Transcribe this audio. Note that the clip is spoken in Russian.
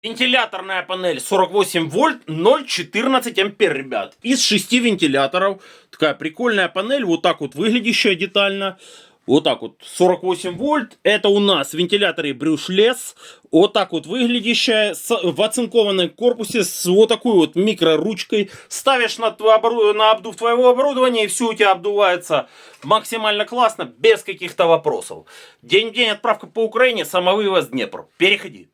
Вентиляторная панель 48 вольт, 0,14 ампер, ребят. Из 6 вентиляторов. Такая прикольная панель, вот так вот выглядящая детально. Вот так вот, 48 вольт. Это у нас вентиляторы Brushless. Вот так вот выглядящая, в оцинкованном корпусе, с вот такой вот микроручкой. Ставишь на обдув твоего оборудования, и все у тебя обдувается максимально классно, без каких-то вопросов. День в день отправка по Украине, самовывоз Днепр. Переходи.